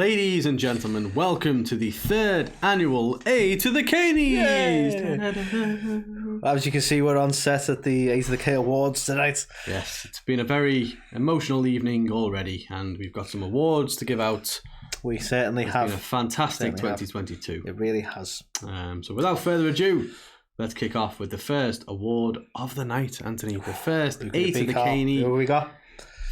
Ladies and gentlemen, welcome to the third annual A2THEKNIES. As you can see, we're on set at the A2THEK Awards tonight. Yes, it's been a very emotional evening already, and we've got some awards to give out. We certainly have. It's been a fantastic 2022. It really has. So without further ado, let's kick off with the first award of the night, Anthony. The first A2THEKNIE. Who we got?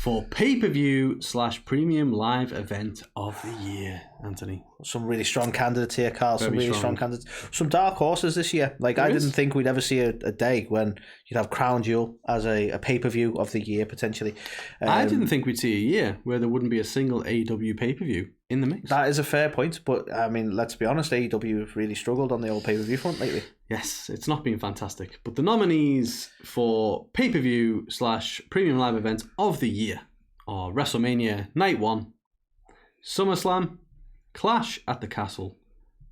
For pay-per-view/premium live event of the year, Anthony. Some really strong candidates here, Carl. Very some really strong candidates. Some dark horses this year. Like, I didn't think we'd ever see a day when you'd have Crown Jewel as a pay-per-view of the year, potentially. I didn't think we'd see a year where there wouldn't be a single AEW pay-per-view in the mix. That is a fair point, but, I mean, let's be honest, AEW have really struggled on the old pay-per-view front lately. Yes, it's not been fantastic. But the nominees for pay-per-view/premium live event of the year are WrestleMania Night 1, SummerSlam, Clash at the Castle,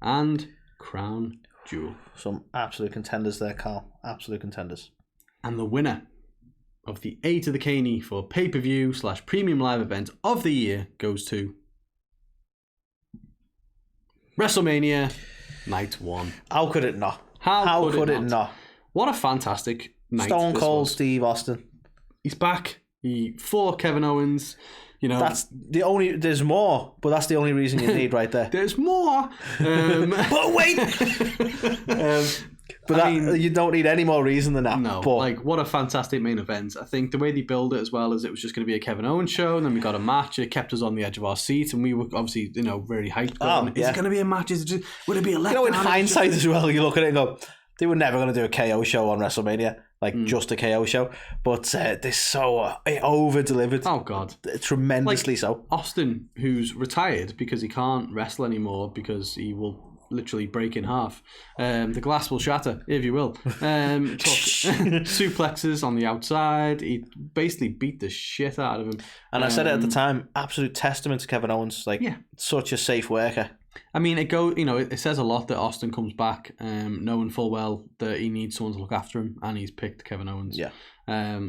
and Crown Jewel. Some absolute contenders there, Carl. Absolute contenders. And the winner of the A2THEKNIE for pay-per-view/premium live event of the year goes to WrestleMania Night 1. How could it not? How could it not? What a fantastic night. Stone Cold Steve Austin. He's back. He fought Kevin Owens. You know, that's the only. There's more, but that's the only reason you need right there. There's more. But wait. You don't need any more reason than that. No, but, like, what a fantastic main event. I think the way they build it as well is it was just going to be a Kevin Owens show, and then we got a match. It kept us on the edge of our seat, and we were obviously, really hyped. Is it going to be a match? Would it be a letdown? In hindsight as well, you look at it and go, they were never going to do a KO show on WrestleMania. Just a KO show. But this so over-delivered. Oh, God. Tremendously so. Austin, who's retired because he can't wrestle anymore because he will literally break in half. The glass will shatter, if you will. Suplexes on the outside. He basically beat the shit out of him. And I said it at the time, absolute testament to Kevin Owens. Such a safe worker. I mean, it says a lot that Austin comes back knowing full well that he needs someone to look after him, and he's picked Kevin Owens. Yeah.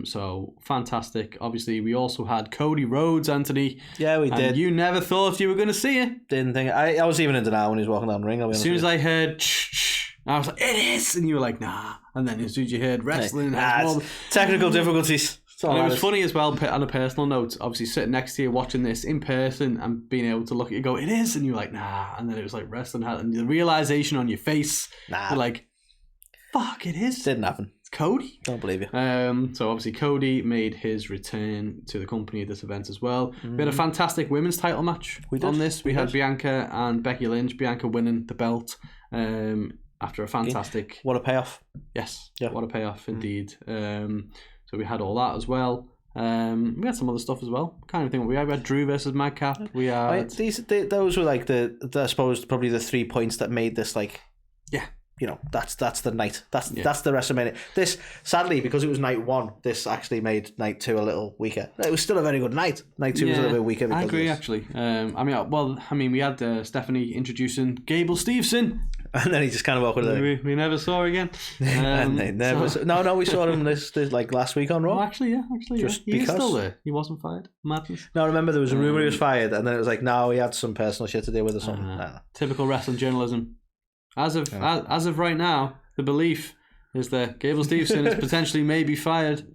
So fantastic. Obviously, we also had Cody Rhodes, Anthony. Yeah, we did. You never thought you were going to see it. Didn't think. I was even in denial when he was walking down the ring. As soon as I heard, I was like, it is, and you were like, nah. And then as soon as you heard wrestling, technical difficulties. And it was funny as well, on a personal note, obviously sitting next to you watching this in person and being able to look at you and go, it is, and you're like, nah. And then it was like wrestling, and the realization on your face, you're like, fuck, it is. Didn't happen. It's Cody. Don't believe you. So obviously Cody made his return to the company at this event as well. We had a fantastic women's title match on this. We had Bianca and Becky Lynch. Bianca winning the belt after a fantastic... What a payoff. Yes, what a payoff indeed. So we had all that as well. We had some other stuff as well. Can't even think what we had. We had Drew versus Madcap. We had... Those were like I suppose, probably the 3 points that made this that's the night. That's the WrestleMania. This, sadly, because it was night 1, this actually made night 2 a little weaker. It was still a very good night. Night 2 was a little bit weaker. I agree, actually. We had Stephanie introducing Gable Steveson. And then he just kind of walked away. We never saw her again. And they never No, we saw him this last week on Raw. Oh, actually, Just He's still there. He wasn't fired. Madness. No, remember there was a rumour he was fired, and then it was like, no, he had some personal shit to deal with or something. Typical wrestling journalism. As of right now, the belief is that Gable Steveson is potentially maybe fired.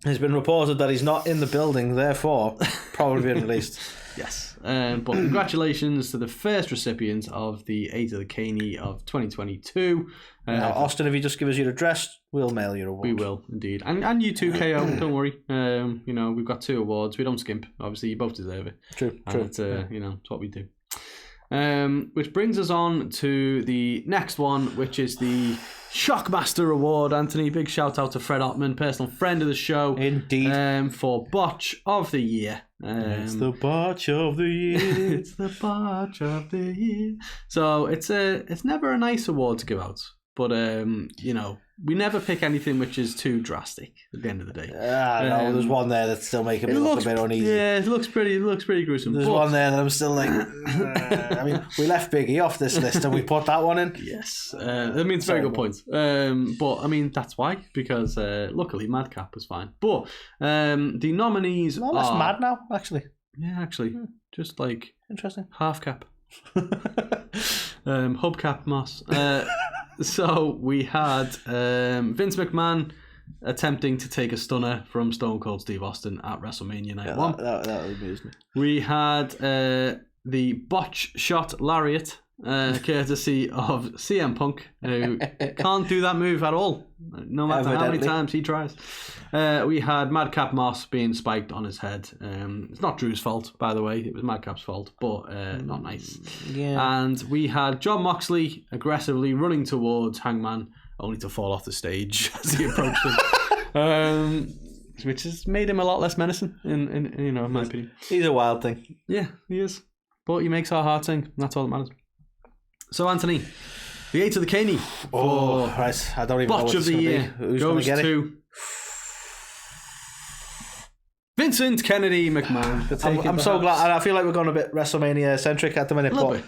It's been reported that he's not in the building, therefore probably been released. Yes. But congratulations to the first recipients of the A2THEKNIE of 2022. Now, Austin, if you just give us your address, we'll mail you a award. We will, indeed. And you too, KO, don't worry. We've got 2 awards. We don't skimp. Obviously, you both deserve it. True. It's what we do. Which brings us on to the next one, which is the Shockmaster Award. Anthony, big shout out to Fred Ottman, personal friend of the show. Indeed. For Botch of the Year. It's the Botch of the Year. It's the Botch of the Year. So it's never a nice award to give out. But, we never pick anything which is too drastic at the end of the day. No, there's one there that's still making me look a bit uneasy. Yeah, it looks pretty gruesome. There's one there that I'm still like... we left Biggie off this list and we put that one in. Yes. It's a very good point. But, that's why. Because, luckily, Madcap was fine. But the nominees less mad now, actually. Yeah, actually. Just like... Interesting. Half cap. Hubcap Moss. So we had Vince McMahon attempting to take a stunner from Stone Cold Steve Austin at WrestleMania Night 1. That amused me. We had the Botch shot lariat, courtesy of CM Punk, who can't do that move at all, no matter how many times he tries. We had Madcap Moss being spiked on his head. It's not Drew's fault, by the way. It was Madcap's fault, but not nice. Yeah. And we had John Moxley aggressively running towards Hangman, only to fall off the stage as he approached him. Which has made him a lot less menacing, in my opinion. He's a wild thing. Yeah, he is. But he makes our heart sing, and that's all that matters. So, Anthony, the A2THEKNIES. Oh, right. I don't even know Botch what of the year goes to Vincent Kennedy McMahon. I'm so glad. I feel like we're going a bit WrestleMania centric at the minute, but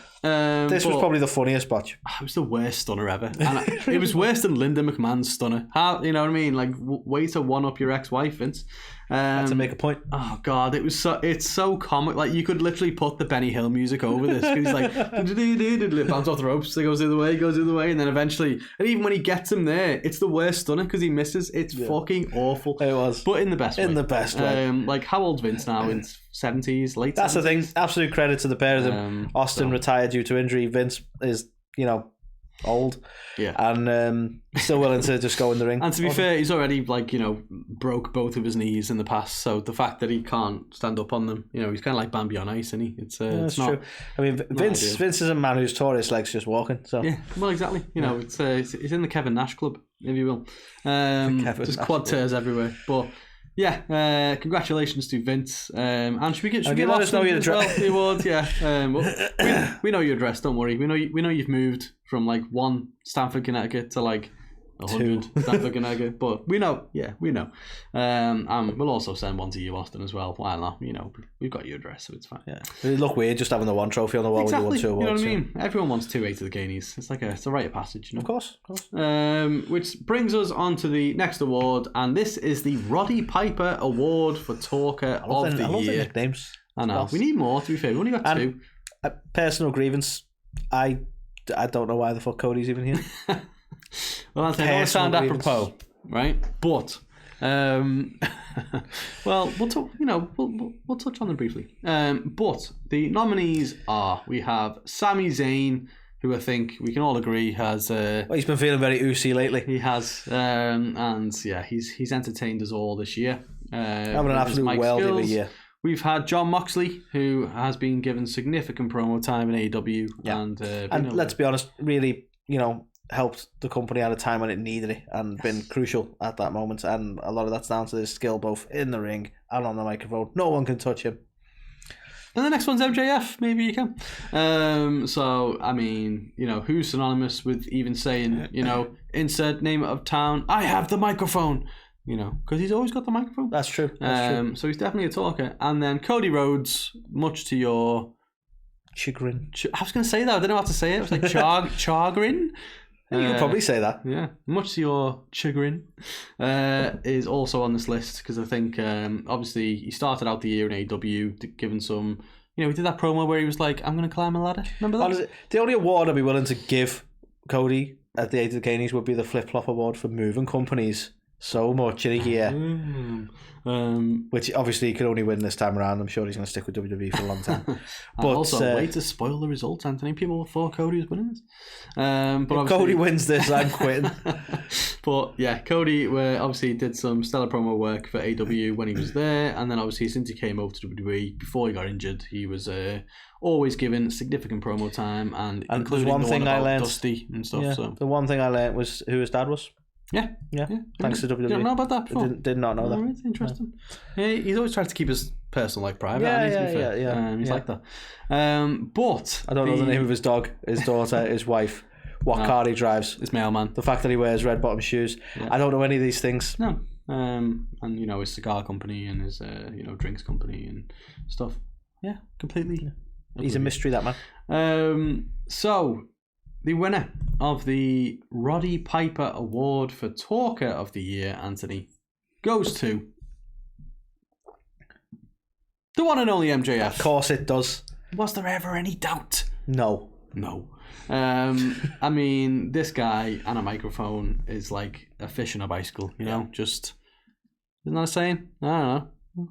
this was probably the funniest botch. It was the worst stunner ever. And it was worse than Linda McMahon's stunner. How, you know what I mean? Like, way to one up your ex-wife, Vince. To make a point. Oh God, it's so comic. Like, you could literally put the Benny Hill music over this. Cause he's like, bounce off the ropes, he goes the other way, and then eventually, and even when he gets him there, it's the worst stunner because he misses. It's fucking awful. It was, but in the best way. In the best way. Like, how old's Vince now? In 70s, late. That's 70s? the thing. Absolute credit to the pair of them. Austin retired due to injury. Vince is, old. Yeah. And still willing to just go in the ring. And to be fair, he's already broke both of his knees in the past. So the fact that he can't stand up on them, he's kind of like Bambi on ice, isn't he? It's not true. I mean, Vince is a man who's tore his legs just walking. So yeah, well, exactly. It's in the Kevin Nash club, if you will. There's quad tears everywhere, but. Yeah, congratulations to Vince. And should we let us know your address? The awards, yeah. We know your address. Don't worry. We know you've moved from like 1 Stamford, Connecticut to like 100 Stamford, Connecticut. But we know. Yeah, we know. And we'll also send one to you, Austin, as well. Why not? We've got your address, so it's fine. Yeah, it look weird just having the one trophy on the wall. Exactly. When you won 2 awards. You know what I mean? Everyone wants 2 A2THEKNIES. It's like it's a rite of passage. Of course. Which brings us on to the next award, and this is the Roddy Piper Award for Talker of the Year. I love the nicknames. I know. We need more, to be fair. We've only got 2. Personal grievance. I don't know why the fuck Cody's even here. Well, I don't want to sound apropos, right? But well, we'll talk. We'll touch on them briefly. But the nominees are: we have Sami Zayn, who I think we can all agree has. He's been feeling very oozy lately. He has, and yeah, he's entertained us all this year. Having an absolute world of a year. We've had John Moxley, who has been given significant promo time in AEW, and let's be honest, really, helped the company at a time when it needed it and been crucial at that moment. And a lot of that's down to his skill both in the ring and on the microphone. No one can touch him. And the next one's MJF. Maybe you can. So, I mean, who's synonymous with even saying, insert name of town, I have the microphone. Because he's always got the microphone. That's true. So he's definitely a talker. And then Cody Rhodes, much to your chagrin. I was going to say that. I didn't know how to say it. It was like chagrin. You could probably say that. Yeah. Much to your chagrin, is also on this list because I think obviously he started out the year in AEW, given some. He did that promo where he was like, "I'm going to climb a ladder." Remember that? Honestly, the only award I'd be willing to give Cody at the A2THEKNIES would be the Flip Flop Award for moving companies so much in a year. Which obviously he could only win this time around. I'm sure he's going to stick with WWE for a long time. But also, way to spoil the results, Anthony. People thought Cody was winning this. But if Cody wins this, I'm quitting. But yeah, Cody obviously did some stellar promo work for AEW when he was there, and then obviously since he came over to WWE before he got injured, he was always given significant promo time, and including one thing I learned, Dusty and stuff. Yeah, so the one thing I learned was who his dad was. Yeah. Thanks to WWE. You didn't know about that before? Did not know that. Right, interesting. Yeah, he's always tried to keep his personal life private. He's like that. But I don't know the name of his dog, his daughter, his wife, what car he drives, his mailman, the fact that he wears red bottom shoes. Yeah. I don't know any of these things. No. And his cigar company and his drinks company and stuff. Yeah, completely. He's a mystery, that man. So the winner of the Roddy Piper Award for Talker of the Year, Anthony, goes to the one and only MJF. Of course it does. Was there ever any doubt? No. I mean, this guy and a microphone is like a fish and a bicycle, you know? Just, isn't that a saying? I don't know.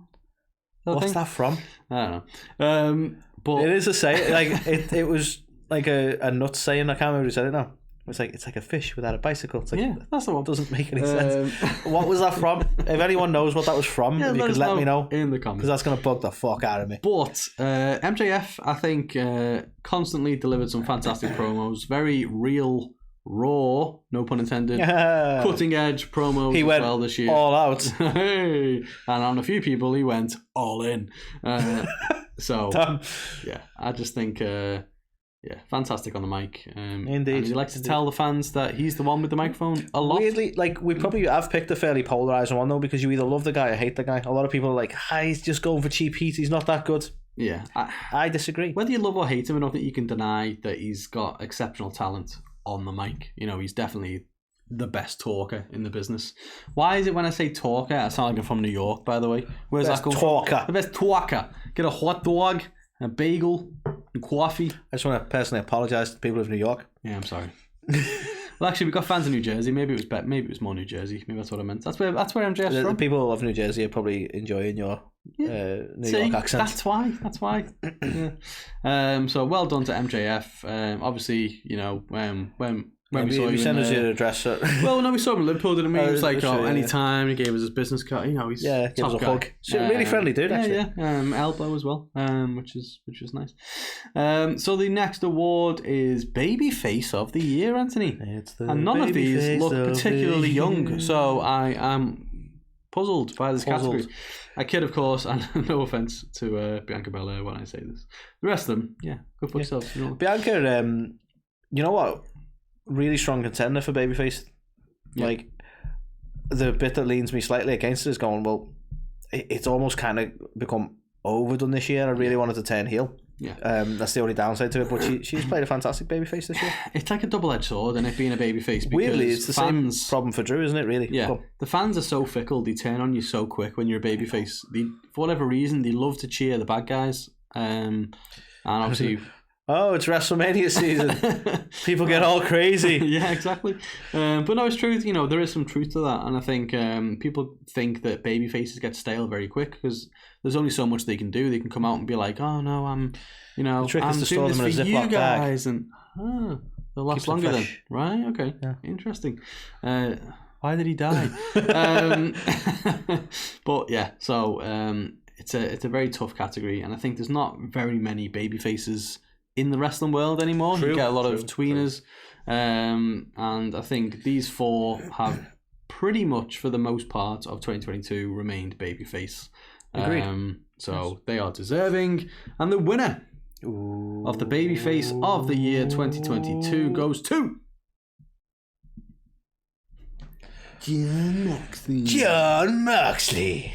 What's that from? I don't know. But it is a saying. Like it was like a nuts saying. I can't remember who said it now. It's like a fish without a bicycle. It's like, that's the one. Doesn't make any sense. What was that from? If anyone knows what that was from, if you could let me know in the comments, because that's going to bug the fuck out of me. But MJF, I think, constantly delivered some fantastic promos. Very real, raw, no pun intended, cutting edge promos he went as well this year. All out. And on a few people, he went all in. So yeah, I just think. Fantastic on the mic. Indeed. And he likes to tell the fans that he's the one with the microphone a lot. Weirdly, like, we probably have picked a fairly polarising one, though, because you either love the guy or hate the guy. A lot of people are like, he's just going for cheap heat, he's not that good. Yeah. I disagree. Whether you love or hate him, I don't think you can deny that he's got exceptional talent on the mic. You know, he's definitely the best talker in the business. Why is it when I say talker, I sound like I'm from New York, by the way? Where's that going from? The best talker. Get a hot dog, a bagel, and coffee. I just want to personally apologise to the people of New York. Yeah, I'm sorry. Well, actually, we got fans in New Jersey. Maybe it was more New Jersey. Maybe that's what I meant. That's where MJF's from. The people of New Jersey are probably enjoying your New York accent. That's why. Yeah. So well done to MJF. Obviously, you know, when we saw him, sent us your address. Well, no, we saw him in Liverpool, didn't we? He was like, anytime. He gave us his business card. You know, he's gave top us a guy. hug. Really friendly dude, actually. Yeah. Elbow as well, which is nice. So the next award is Babyface of the Year, Anthony. And none of these look particularly young, so I am puzzled by this category. I kid, of course, and no offense to Bianca Belair when I say this. The rest of them, go for yourselves. You know. Bianca, you know what? Really strong contender for Babyface. Like, the bit that leans me slightly against it is going, well, it's almost kind of become overdone this year. I really wanted to turn heel. Yeah. That's the only downside to it, but she's played a fantastic babyface this year. It's like a double-edged sword, and it being a babyface. Weirdly, it's the same problem for Drew, isn't it? Really? Yeah. The fans are so fickle; they turn on you so quick when you're a babyface. For whatever reason, they love to cheer the bad guys, and obviously. Oh, it's WrestleMania season. People get all crazy. Yeah, exactly. But no, it's true. You know, there is some truth to that, and I think people think that baby faces get stale very quick because there's only so much they can do. They can come out and be like, "Oh no, I'm doing this for you guys," and they'll last longer then, right? Okay, interesting. Why did he die? But yeah, so it's a very tough category, and I think there's not very many baby faces in the wrestling world anymore. You get a lot of tweeners, and I think these four have pretty much, for the most part of 2022, remained babyface. Agreed. So they are deserving, and the winner of the babyface of the year 2022 goes to John Moxley.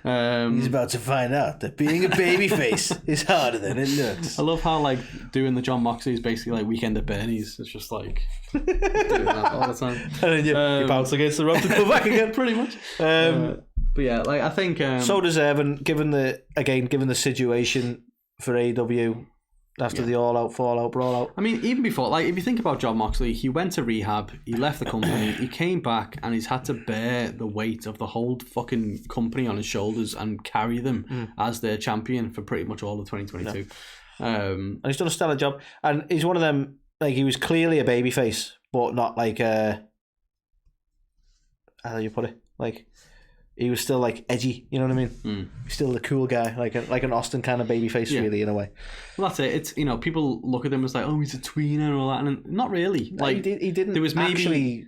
He's about to find out that being a babyface is harder than it looks. I love how doing the John Moxley is basically like Weekend at Bernie's. It's just like doing that all the time. And then you bounce against the rope to go back again, pretty much. But yeah, I think so deserving given the situation for AEW. After the all-out, fallout, brawl-out. I mean, even before, if you think about John Moxley, he went to rehab, he left the company, he came back, and he's had to bear the weight of the whole fucking company on his shoulders and carry them as their champion for pretty much all of 2022. Yeah. And he's done a stellar job. And he's one of them, he was clearly a babyface, but not how do you put it? He was still edgy, you know what I mean? He's still the cool guy, like an Austin kind of babyface, really, in a way. Well, that's it. It's people look at him as he's a tweener and all that, and not really. He didn't. There was maybe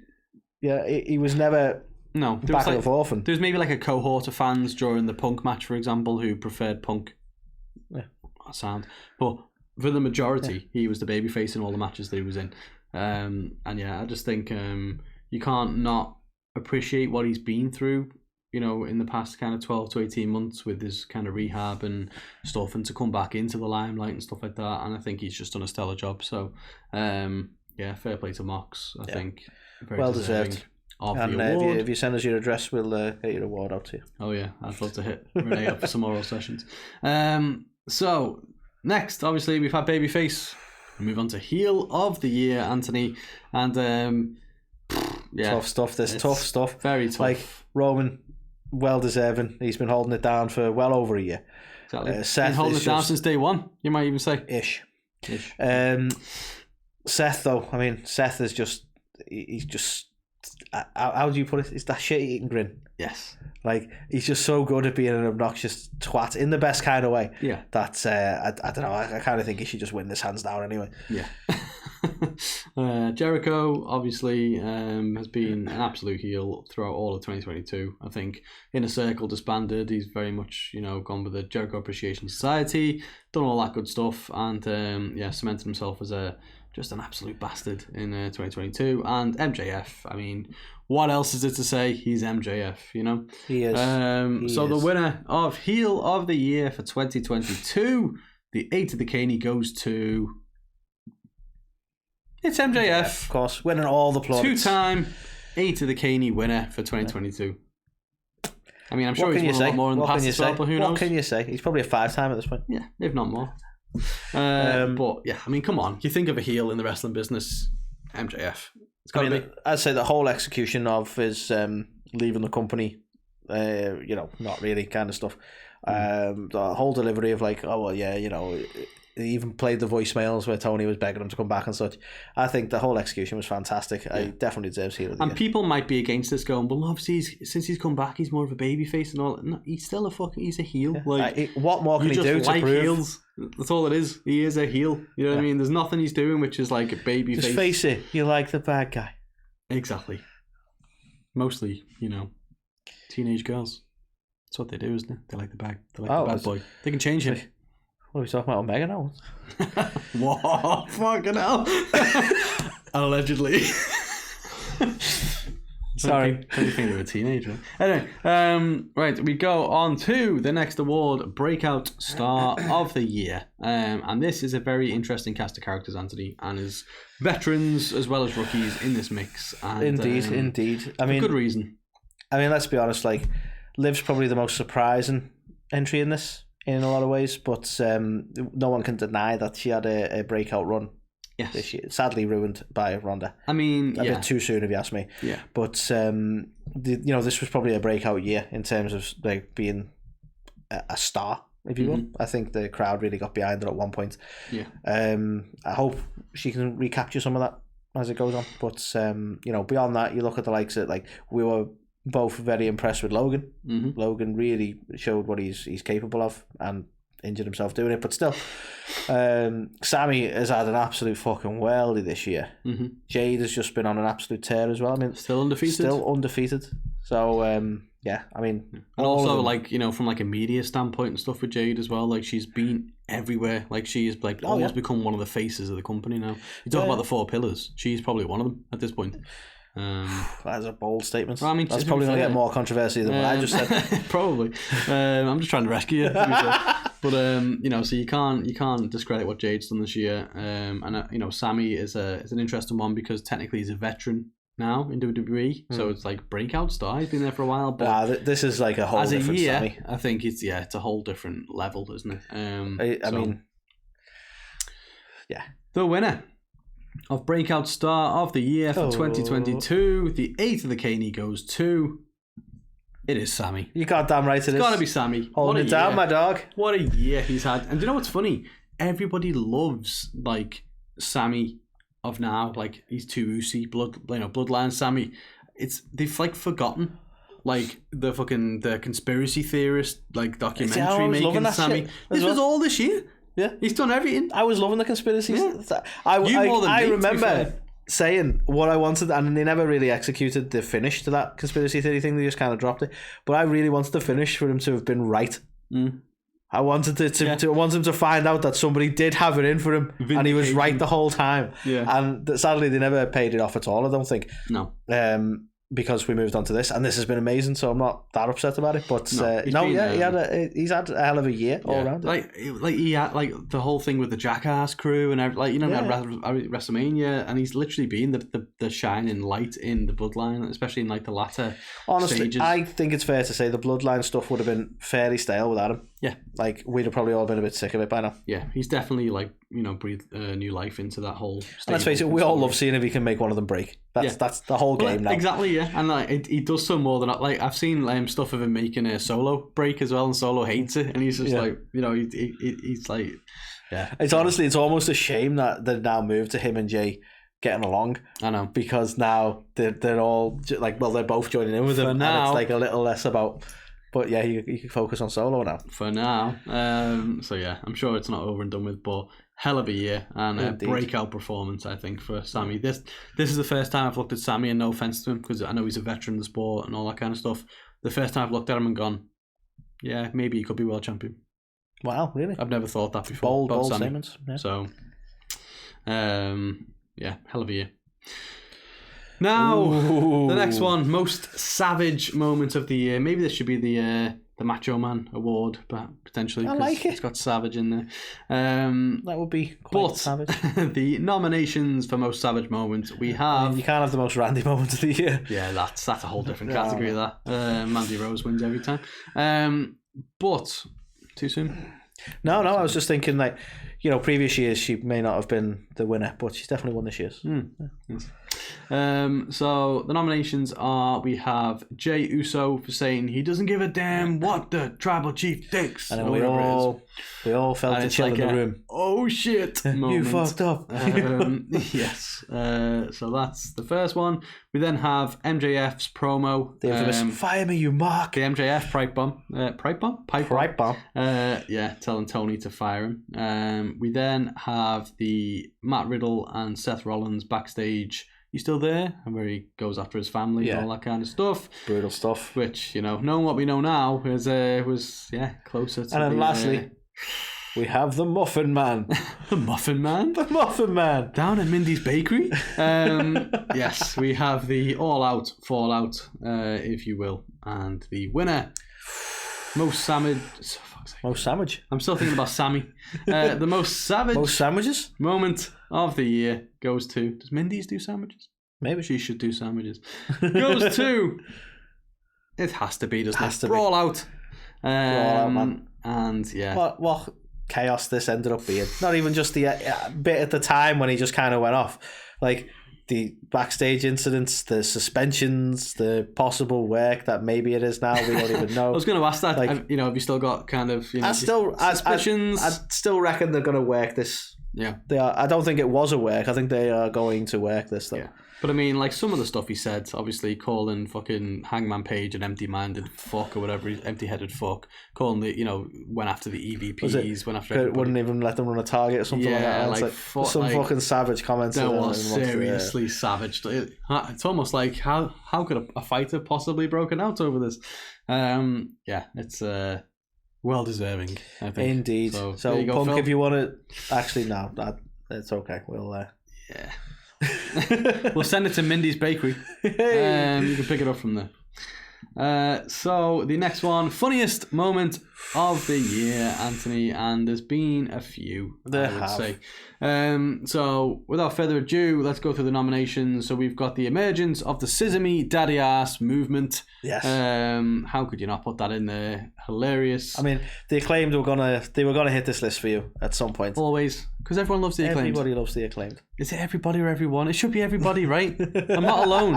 he was never. No, there back of the orphan. There was maybe a cohort of fans during the Punk match, for example, who preferred Punk. Yeah, sound. But for the majority, he was the babyface in all the matches that he was in. And I just think you can't not appreciate what he's been through. In the past kind of 12 to 18 months with his kind of rehab and stuff, and to come back into the limelight and stuff like that. And I think he's just done a stellar job. So, fair play to Mox. I think very well deserved. And if you send us your address, we'll get your award out to you. Oh yeah, I'd love to hit Renee up for some oral sessions. So Next, obviously, we've had Babyface. We move on to heel of the year, Anthony. And tough stuff. Tough stuff. Very tough. Like Roman, well deserving. He's been holding it down for well over a year. Exactly. Seth been holding it down since day one, you might even say. Ish. Seth, though, I mean, Seth is he's just, how do you put it? It's that shit-eating grin. Yes. Like, he's just so good at being an obnoxious twat in the best kind of way. Yeah. That, I don't know, I kind of think he should just win this hands down anyway. Yeah. Jericho, obviously, has been an absolute heel throughout all of 2022. I think Inner Circle disbanded. He's very much, gone with the Jericho Appreciation Society, done all that good stuff, and cemented himself as just an absolute bastard in 2022. And MJF, I mean, what else is it to say? He's MJF, He is. The winner of Heel of the Year for 2022, the A2THEKNIES goes to... It's MJF. Yeah, of course, winning all the plaudits. 2-time A2THEKNIES winner for 2022 I mean, I'm sure he's won a lot more in the past as well, but who knows? What can you say? He's probably a 5-time at this point. Yeah, if not more. But yeah, I mean, come on. You think of a heel in the wrestling business, MJF. It's got to be. I'd say the whole execution of his leaving the company, not really kind of stuff. The whole delivery of like, oh, well, yeah, he even played the voicemails where Tony was begging him to come back and such. I think the whole execution was fantastic. Yeah. I definitely deserves heel of the year. People might be against this going, well, obviously, since he's come back, he's more of a babyface and all. No, he's still he's a heel. Yeah. Like, what more can he do to prove? Heels. That's all it is. He is a heel. You know what I mean? There's nothing he's doing which is like a babyface. Just face it, you like the bad guy. Exactly. Mostly, teenage girls. That's what they do, isn't it? They like the bad boy. They can change him. What are we talking about, Omega now? What? Fucking hell. Allegedly. Sorry. I don't think they were a teenager. Anyway, right, we go on to the next award, Breakout Star of the Year. And this is a very interesting cast of characters, Anthony, and is veterans as well as rookies in this mix. And, indeed. I mean, for good reason. I mean, let's be honest, like, Liv's probably the most surprising entry in this, in a lot of ways, but no one can deny that she had a breakout run this year. Sadly ruined by Ronda. I mean, a bit too soon if you ask me. Yeah. But this was probably a breakout year in terms of like being a star, if you will. I think the crowd really got behind her at one point. Yeah. I hope she can recapture some of that as it goes on. But beyond that, you look at the likes of we were both very impressed with Logan. Logan really showed what he's capable of and injured himself doing it, but still, Sammy has had an absolute fucking worldie this year. Jade has just been on an absolute tear as well. I mean, still undefeated. So I mean, and also from a media standpoint and stuff with Jade as well. Like, she's been everywhere. Like, she is almost become one of the faces of the company now. You talk about the 4 pillars. She's probably one of them at this point. That's a bold statement. Well, I mean, that's probably going to get more controversy than what I just said. Probably. I'm just trying to rescue you. But so you can't discredit what Jade's done this year. And Sammy is an interesting one because technically he's a veteran now in WWE. So it's like breakout star. He's been there for a while. But this is like a whole different Sammy. I think it's a whole different level, isn't it? I mean, the winner of Breakout Star of the Year for 2022, the A2THEKNIES goes to... It is Sammy. You goddamn right it is. It's got to be Sammy. Holding it down, my dog. What a year he's had. And do you know what's funny? Everybody loves, Sammy of now. Like, he's too oozy, bloodline Sammy. They've, forgotten, the conspiracy theorist, documentary making Sammy. This was all this year. Yeah, he's done everything. I was loving the conspiracies. Yeah. I remember saying what I wanted, and they never really executed the finish to that conspiracy theory thing. They just kind of dropped it. But I really wanted the finish for him to have been right. I wanted to want him to find out that somebody did have it in for him, and he was right the whole time. Yeah. And sadly, they never paid it off at all. I don't think. No. because we moved on to this, and this has been amazing, so I'm not that upset about it. But he's had a hell of a year all around. Like he had like the whole thing with the Jackass crew and like we had WrestleMania, and he's literally been the shining light in the Bloodline, especially in like the latter stages. I think it's fair to say the Bloodline stuff would have been fairly stale without him. Yeah, like we'd have probably all been a bit sick of it by now. Yeah, he's definitely like breathed new life into that whole. And let's face it, we all love seeing if he can make one of them break. That's the whole game now. Exactly, yeah, and like he does some more than like I've seen stuff of him making a Solo break as well, and Solo hates it, and he's just like he's like, yeah. It's honestly, it's almost a shame that they've now moved to him and Jay getting along. I know, because now they're all like, well, they're both joining in with him, and it's like a little less about. But yeah, you can focus on Solo now. For now. So yeah, I'm sure it's not over and done with, but hell of a year and a breakout performance, I think, for Sammy. This is the first time I've looked at Sammy, and no offense to him, because I know he's a veteran of the sport and all that kind of stuff. The first time I've looked at him and gone, yeah, maybe he could be world champion. Wow, really? I've never thought that before. Bold statements. Yeah. So, yeah, hell of a year. Now, the next one, most savage moment of the year. Maybe this should be the Macho Man Award, but potentially. I like it. It's got savage in there. That would be quite savage. The nominations for most savage moments, we have. You can't have the most Randy moment of the year. Yeah, that's a whole different category. That Mandy Rose wins every time. But too soon. No, I was just thinking like, previous years she may not have been the winner, but she's definitely won this year's. Yes. So the nominations are, we have Jey Uso for saying he doesn't give a damn what the tribal chief thinks. And we all felt the chill in the room. Oh shit! You fucked up. Yes. So that's the first one. We then have MJF's promo. The infamous "Fire me, you mark." The MJF pipe bomb. Pipe bomb. Yeah, telling Tony to fire him. We then have the Matt Riddle and Seth Rollins backstage. You still there? And where he goes after his family and all that kind of stuff. Brutal stuff. Which, knowing what we know now, was closer to. And then lastly, we have the Muffin Man. The Muffin Man? The Muffin Man. Down at Mindy's Bakery. Yes, we have the all-out fallout, if you will. And the winner, most savage. Most savage. I'm still thinking about Sammy. The most savage. Most sandwiches moment of the year goes to. Does Mindy's do sandwiches? Maybe she should do sandwiches. Goes to. It has to be. Doesn't it? Brawl out. Brawl out, man. And yeah. What chaos this ended up being. Not even just the bit at the time when he just kind of went off. Like the backstage incidents, the suspensions, the possible work that maybe it is now. We don't even know. I was going to ask that. Like, have you still got kind of suspicions? I still reckon they're going to work this. Yeah, they are. I don't think it was a work. I think they are going to work this though. Yeah. But I mean, like some of the stuff he said, obviously calling fucking Hangman Page an empty-minded fuck or whatever, empty-headed fuck, calling went after the EVPs, went after everybody. Wouldn't even let them run a target or something like that. Some fucking savage comments. That was seriously savage. It's almost like how could a fighter possibly broken out over this? Yeah, it's well deserving, I think. Indeed. So Punk, Phil. If you want to, actually no, it's okay. We'll yeah. We'll send it to Mindy's Bakery. You can pick it up from there. So the next one, funniest moment of the year, Anthony, and there's been a few. I would say. So without further ado, let's go through the nominations. So we've got the emergence of the Scissor Me Daddy Ass movement. Yes. How could you not put that in there? Hilarious. I mean, the Acclaimed were gonna hit this list for you at some point. Always, because everyone loves the Acclaimed. Everybody loves the Acclaimed. Is it everybody or everyone? It should be everybody, right? I'm not alone.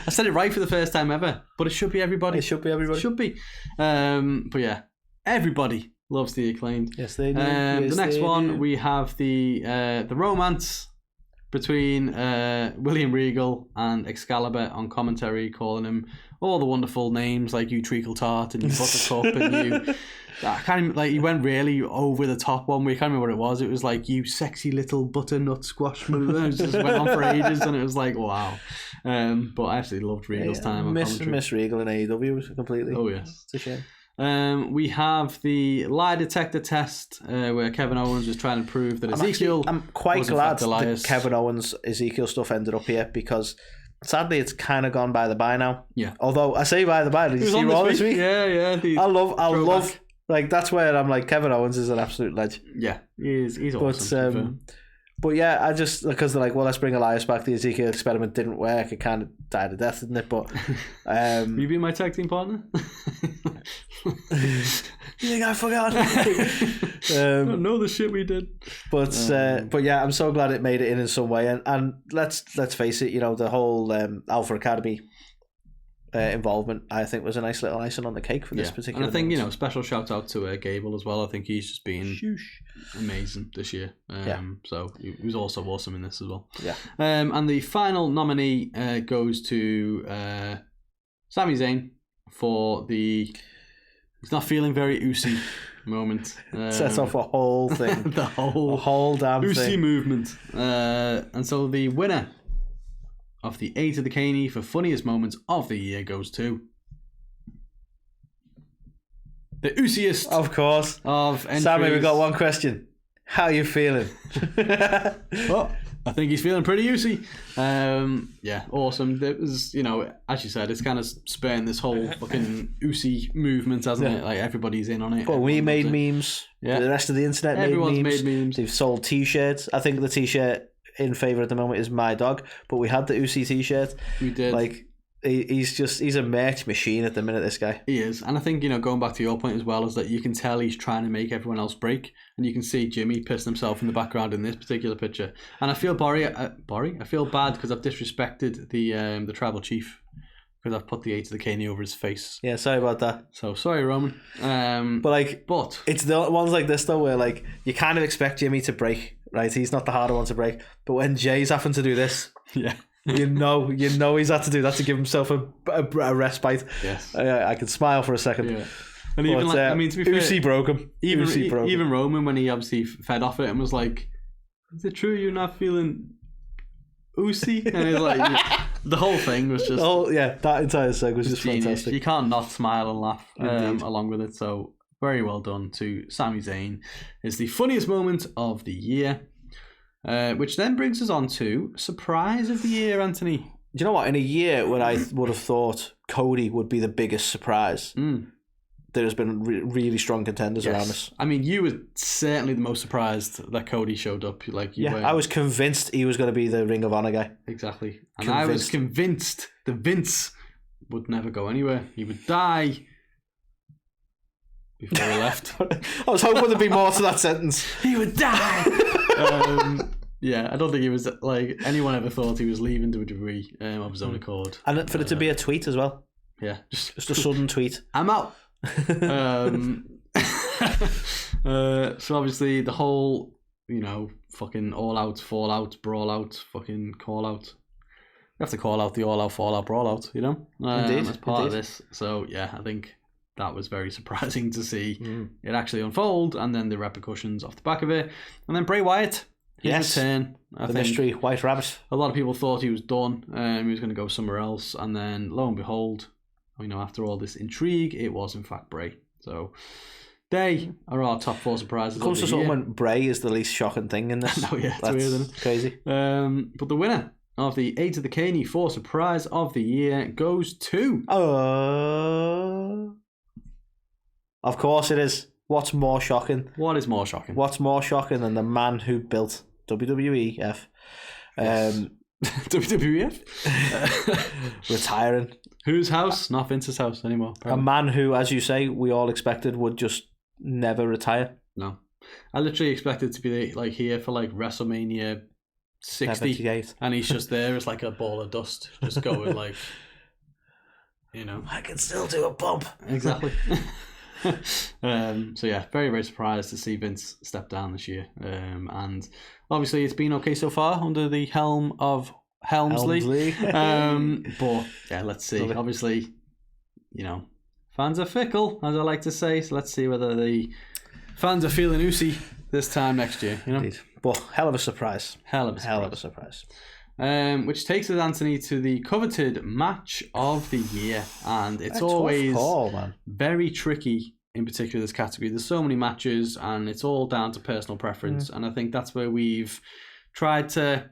I said it right for the first time ever, but it should be everybody. It should be everybody. It should be. But yeah, everybody loves the Acclaimed. Yes, they do. The next one, we have the romance between William Regal and Excalibur on commentary, calling him all the wonderful names like you treacle tart and you buttercup and you. I can't even, like, he went really over the top one. We can't remember what it was. It was like, you sexy little butternut squash. It just went on for ages, and it was like, wow. But I actually loved Regal's time on commentary. Miss Regal in AEW completely. Oh yes, it's a shame. We have the lie detector test where Kevin Owens was trying to prove that Ezekiel. I'm quite glad that Kevin Owens Ezekiel stuff ended up here, because sadly, it's kind of gone by the by now. Yeah. Although I say by the by, did you see Raw this week? Yeah. I love. Like that's where I'm like Kevin Owens is an absolute legend. Yeah, he's awesome. But yeah, I just because they're like, well, let's bring Elias back. The Ezekiel experiment didn't work. It kind of died a death, didn't it? But will you be my tag team partner? You think I forgot? I don't know the shit we did. But yeah, I'm so glad it made it in some way. And let's face it, the whole Alpha Academy involvement, I think, was a nice little icing on the cake for this particular. And I think special shout out to Gable as well. I think he's just been amazing this year. So he was also awesome in this as well. Yeah. And the final nominee goes to Sami Zayn for the he's not feeling very Usi moment. Sets off a whole thing. The whole damn Usi thing. movement. And so the winner of the A2THEKNIES for funniest moments of the year goes to the Usiest, of course, of entries. Sammy, we got one question. How are you feeling? Well, I think he's feeling pretty Usi. Yeah, awesome. It was, as you said, it's kind of spurring this whole fucking Usi movement, hasn't it? Like everybody's in on it. Well, we made memes. Yeah. The rest of the internet Everyone's made memes. They've sold T-shirts. I think the T-shirt in favour at the moment is My Dog, but we had the Usi T-shirt. We did. Like, he's a merch machine at the minute, this guy. He is. And I think, going back to your point as well, is that you can tell he's trying to make everyone else break, and you can see Jimmy pissing himself in the background in this particular picture. And I feel I feel bad because I've disrespected the tribal chief because I've put the A2THEKNIES over his face. Yeah, sorry about that. So sorry, Roman. But it's the ones like this though where like you kind of expect Jimmy to break, right? He's not the harder one to break. But when Jay's having to do this, yeah, you know he's had to do that to give himself a respite. Yes, I can smile for a second. Yeah. And even to be fair, Usi broke him. Even Roman, when he obviously fed off it and was like, "Is it true you're not feeling Usi?" And he's like, the whole thing was just that entire segment was just genius. Fantastic. You can't not smile and laugh along with it. So very well done to Sami Zayn. It's the funniest moment of the year, which then brings us on to surprise of the year, Anthony. Do you know what? In a year when I would have thought Cody would be the biggest surprise, there's been really strong contenders around us. I mean, you were certainly the most surprised that Cody showed up. I was convinced he was going to be the Ring of Honor guy. Exactly. And I was convinced that Vince would never go anywhere. He would die before he left. I was hoping there'd be more to that sentence. He would die! Yeah, I don't think he was like anyone ever thought he was leaving WWE of his own accord. And for it to be a tweet as well. Yeah. Just a sudden tweet. I'm out. So obviously the whole, fucking all out, fall out, brawl out, fucking call out. You have to call out the all out, fall out, brawl out, Indeed. As part of this. So yeah, I think that was very surprising to see it actually unfold, and then the repercussions off the back of it, and then Bray Wyatt. His return. I think mystery White Rabbit. A lot of people thought he was done. He was going to go somewhere else, and then lo and behold, after all this intrigue, it was in fact Bray. So they are our top 4 surprises. It comes to something when Bray is the least shocking thing in this. No, yeah, it's weird, isn't it? Crazy. But the winner of the A2THEKNIES for surprise of the year goes to. Of course it is. What's more shocking? What is more shocking? What's more shocking than the man who built WWEF? WWF? Retiring. Whose house? Not Vince's house anymore. Apparently. A man who, as you say, we all expected would just never retire. No. I literally expected to be here for WrestleMania 60. 78. And he's just there as a ball of dust. Just going I can still do a bump. Exactly. So yeah, very, very surprised to see Vince step down this year. And obviously it's been okay so far under the helm of Helmsley. But yeah, let's see. Obviously, fans are fickle, as I like to say. So let's see whether the fans are feeling Usi this time next year. Indeed. But hell of a surprise. Hell of a surprise. Which takes us, Anthony, to the coveted match of the year, and it's always very tricky. In particular, this category, there's so many matches, and it's all down to personal preference. And I think that's where we've tried to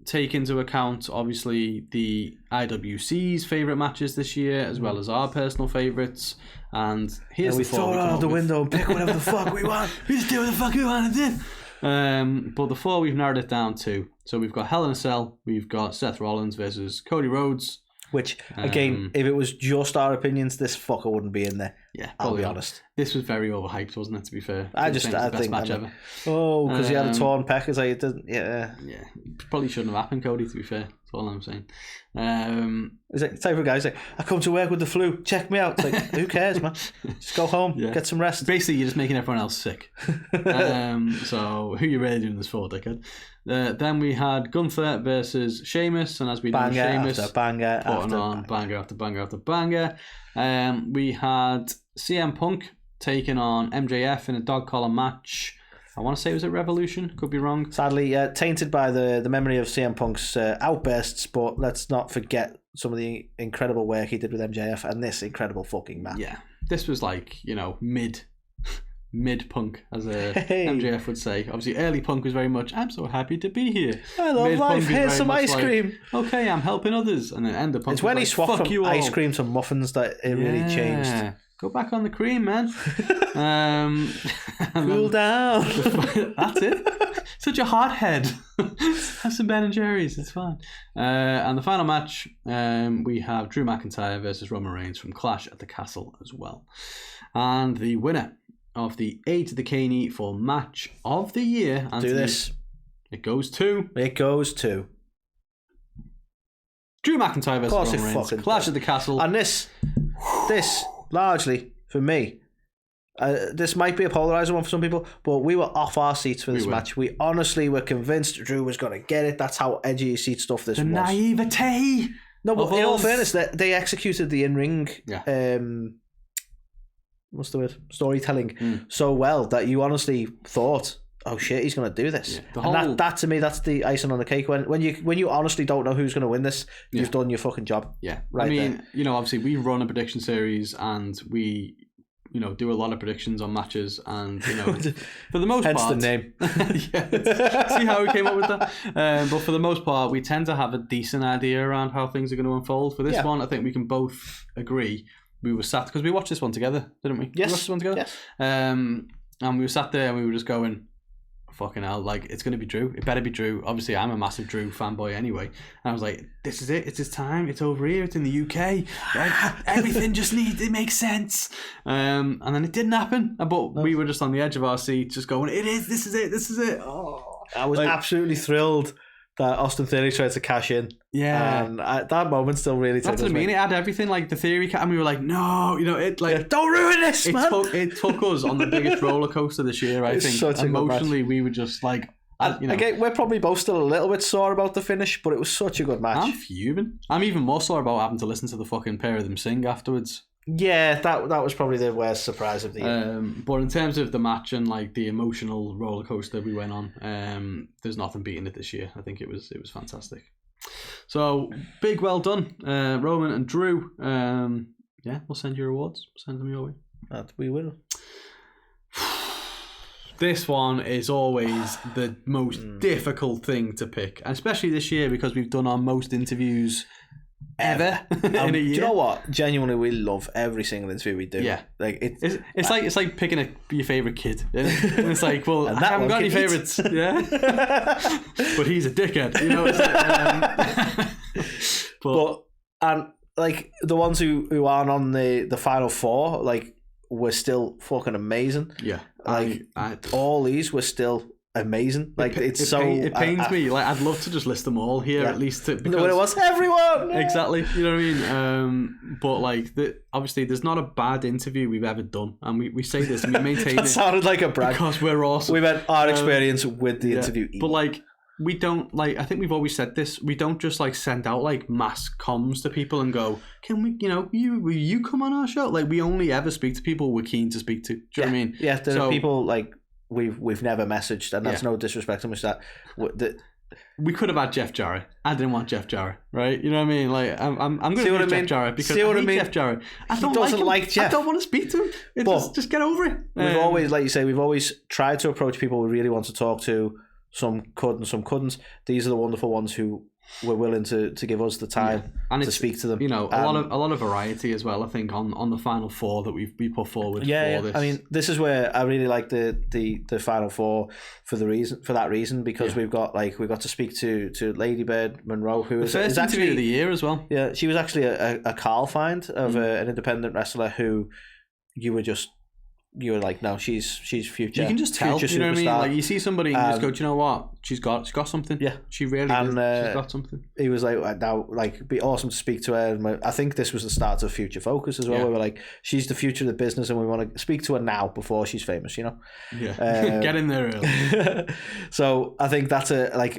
take into account, obviously, the IWC's favourite matches this year, as well as our personal favourites. And here's we throw it out the window and pick whatever the fuck we want. We just do what the fuck we want to do. But the 4 we've narrowed it down to. So we've got Hell in a Cell, we've got Seth Rollins versus Cody Rhodes. Which, again, if it was just our opinions, this fucker wouldn't be in there. Yeah, I'll be honest. This was very overhyped, wasn't it, to be fair? I think match ever. Oh, because he had a torn pec. It's like, it didn't, yeah. Yeah, probably shouldn't have happened, Cody, to be fair. That's all I'm saying. It's like the type of guy who's like, I come to work with the flu, check me out. It's like, who cares, man? Just go home, get some rest. Basically, you're just making everyone else sick. So, who are you really doing this for, dickhead? Then we had Gunther versus Sheamus, and as we know, Sheamus putting on banger after banger after banger. We had CM Punk taking on MJF in a dog collar match. I want to say it was at Revolution, could be wrong. Sadly, tainted by the memory of CM Punk's outbursts, but let's not forget some of the incredible work he did with MJF and this incredible fucking match. Yeah, this was like, mid Punk, as MJF would say. Obviously, early Punk was very much, I'm so happy to be here. I love life, here's some ice cream. Like, okay, I'm helping others. And then end of Punk. It's when he swapped from ice cream to muffins that it really changed. Go back on the cream, man. Cool down. That's it. Such a hothead. Have some Ben and Jerry's, it's fine. And the final match, we have Drew McIntyre versus Roman Reigns from Clash at the Castle as well. And the winner of the A2THEKNIES for match of the year. Anthony, do this. It goes to Drew McIntyre versus Roman Reigns. Clash at the Castle. And this largely for me, this might be a polarizing one for some people, but we were off our seats for this match. We honestly were convinced Drew was going to get it. That's how edgy seat stuff this was. The naivete. No, but in all fairness, they executed the in-ring. What's the word? Storytelling so well that you honestly thought, oh shit, he's going to do this. Yeah, and that to me, that's the icing on the cake. When you honestly don't know who's going to win this, you've done your fucking job. Yeah, right. I mean, there. Obviously we run a prediction series and we, do a lot of predictions on matches, and for the most part, hence the name. See how we came up with that. But for the most part, we tend to have a decent idea around how things are going to unfold. For this one, I think we can both agree. We were sat, because we watched this one together, didn't we? Yes. We watched this one together? Yes. And we were sat there and we were just going, fucking hell, like, it's going to be Drew. It better be Drew. Obviously, I'm a massive Drew fanboy anyway. And I was like, this is it. It's his time. It's over here. It's in the UK. Everything just it makes sense. And then it didn't happen. But we were just on the edge of our seat, just going, this is it. Oh. I was absolutely thrilled that Austin Theory tried to cash in. Yeah. And at that moment still really That's what I mean. It had everything, like the Theory, and we were like, no, don't ruin this, man. It took us on the biggest roller coaster this year, I think. Emotionally, we were just like, Again, we're probably both still a little bit sore about the finish, but it was such a good match. I'm fuming. I'm even more sore about having to listen to the fucking pair of them sing afterwards. Yeah, that was probably the worst surprise of the year. But in terms of the match and like the emotional roller coaster we went on, there's nothing beating it this year. I think it was fantastic. So big well done, Roman and Drew. We'll send you awards. Send them your way. That we will. This one is always the most difficult thing to pick, especially this year because we've done our most interviews ever in a year. Do you know what? Genuinely, we love every single interview we do. Yeah, like it's like picking your favorite kid, and it's like, well, I haven't got any favorites, yeah, but he's a dickhead, It's like, but and like the ones who aren't on the final four, like were still fucking amazing. Yeah, like all these were still amazing. Like it pains me. Like I'd love to just list them all here at least. Because it was everyone exactly. You know what I mean? But like obviously, there's not a bad interview we've ever done, and we say this and we maintain that it. Sounded like a brag because we're awesome. We meant our experience with the interview. But like we don't I think we've always said this. We don't just like send out like mass comms to people and go, can we? Will you come on our show? Like we only ever speak to people we're keen to speak to. Do you know what I mean? Yeah, there are people like. We've never messaged, and that's no disrespect to much that. We could have had Jeff Jarrett. I didn't want Jeff Jarrett, right? You know what I mean? Like I'm going to Jeff Jarrett because I hate Jeff Jarrett. He doesn't like Jeff. I don't want to speak to him. Just get over it. We've always, like you say, we've always tried to approach people we really want to talk to some could and some couldn't. These are the wonderful ones who were willing to give us the time and to speak to them. You know, a lot of variety as well. I think on the final four that we put forward. Yeah, for this. I mean, this is where I really like the final four for that reason because we got to speak to Lady Bird Monroe, who is actually of the year as well. Yeah, she was actually a Carl find of an independent wrestler who you were like, no, she's future. You can just tell, you know what I mean? Like you see somebody and you just go, do you know what? She's got something. Yeah, she really does. She's got something. He was like, now, like, it'd be awesome to speak to her. And I think this was the start of Future Focus as well. Where we're like, she's the future of the business, and we want to speak to her now before she's famous. You know? Yeah, get in there early. So I think that's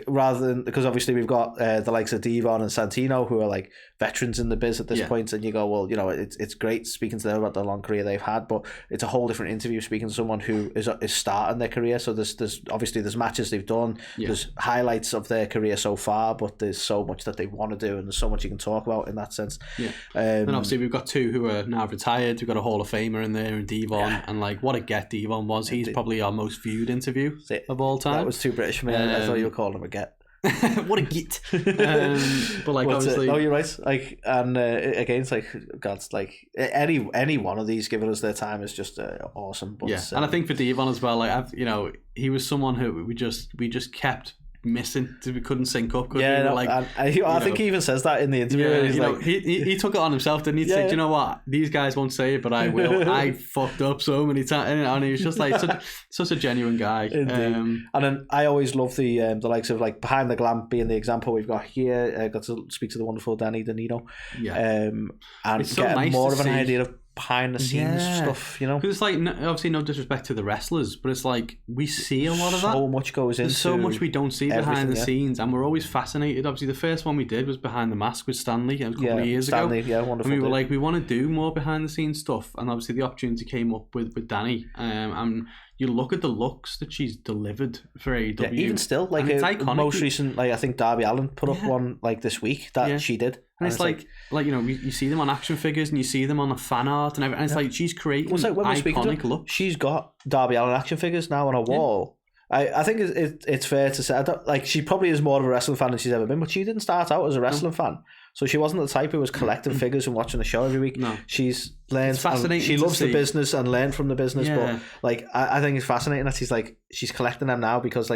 rather than because obviously we've got the likes of Devon and Santino who are like veterans in the biz at this point, and you go, well, you know, it's great speaking to them about the long career they've had, but it's a whole different interview speaking to someone who is starting their career. So there's obviously there's matches they've done, there's highlights of their career so far, but there's so much that they want to do, and there's so much you can talk about in that sense. Yeah. And obviously we've got two who are now retired. We've got a Hall of Famer in there, and Devon, and like what a get Devon was. He's probably our most viewed interview of all time. That was too British for me. I thought you were calling him a get. What a git. But like obviously no, you're right. Like, and again, it's like God's like any one of these giving us their time is just awesome. But, and I think for Devon as well, like he was someone who we just kept missing. We couldn't sync up. I think he even says that in the interview. Yeah, he took it on himself, didn't he? He said, do you know what? These guys won't say it, but I will. I fucked up so many times, and he was just like such a genuine guy. And then I always love the likes of like Behind the Glam being the example we've got here. Got to speak to the wonderful Danny Danino, and it's so get nice more of an idea of behind the scenes stuff, you know, because it's like obviously no disrespect to the wrestlers, but it's like we see a lot of that. So much goes into. There's so much we don't see behind the scenes, and we're always fascinated. Obviously, the first one we did was Behind the Mask with Stanley a couple of years ago. Yeah, wonderful. And we were like, we want to do more behind the scenes stuff, and obviously the opportunity came up with Danny, and you look at the looks that she's delivered for AEW. Yeah, even still, like most recent, like I think Darby Allin put up one like this week that she did. And it's like you know, you see them on action figures and you see them on the fan art and everything. And it's like she's creating iconic looks. She's got Darby Allin action figures now on her wall. I think it's fair to say, she probably is more of a wrestling fan than she's ever been, but she didn't start out as a wrestling fan. So she wasn't the type who was collecting figures and watching the show every week. No. She's learned. It's fascinating. She loves the business and learned from the business. Yeah. But I think it's fascinating that she's collecting them now because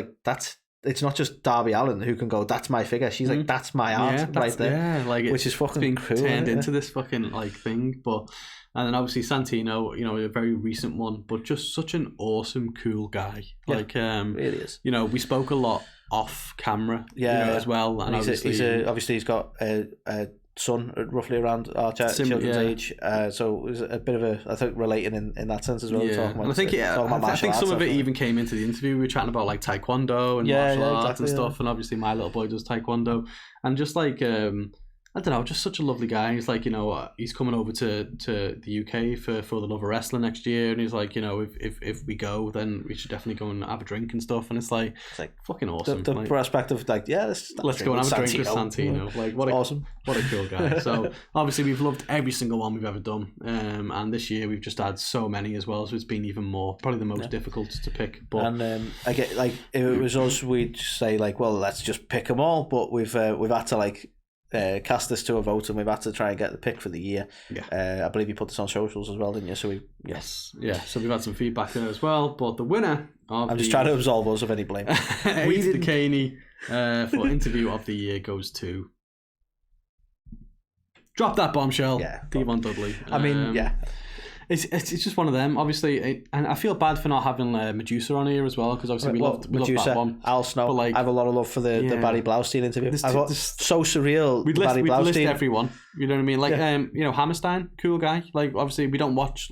it's not just Darby Allin who can go, that's my figure. She's like, that's my art right there. Yeah, which is fucking being cool. Turned into this fucking thing. But and then obviously Santino, you know, a very recent one, but just such an awesome, cool guy. Really is. You know, we spoke a lot off camera, as well. And he's got a son roughly around our children's age, so it was a bit of I think relating in that sense as well. Yeah, and I think some of it even came into the interview. We were chatting about like taekwondo and martial arts and stuff, and obviously my little boy does taekwondo, and just like I don't know, just such a lovely guy. He's like, you know, he's coming over to the UK for the Love of Wrestling next year, and he's like, you know, if we go, then we should definitely go and have a drink and stuff. And it's like fucking awesome. The prospect of let's go and have a drink with Santino. Like what a cool guy. So obviously we've loved every single one we've ever done, and this year we've just had so many as well. So it's been even more, probably the most difficult to pick. But and I get if it was us, we'd say well, let's just pick them all. But we've had to cast this to a vote, and we've had to try and get the pick for the year. I believe you put this on socials as well, didn't you? So so we've had some feedback there as well. But the winner I'm just trying to absolve us of any blame. A2THEKNIES for interview of the year goes to Drop That Bombshell, Devon Dudley. I mean, It's just one of them, obviously, and I feel bad for not having Medusa on here as well, because obviously we loved that one. Al Snow, I have a lot of love for the Barry Blaustein interview. So surreal. We'd list everyone. You know what I mean? Like, you know, Hammerstein, cool guy. Like, obviously we don't watch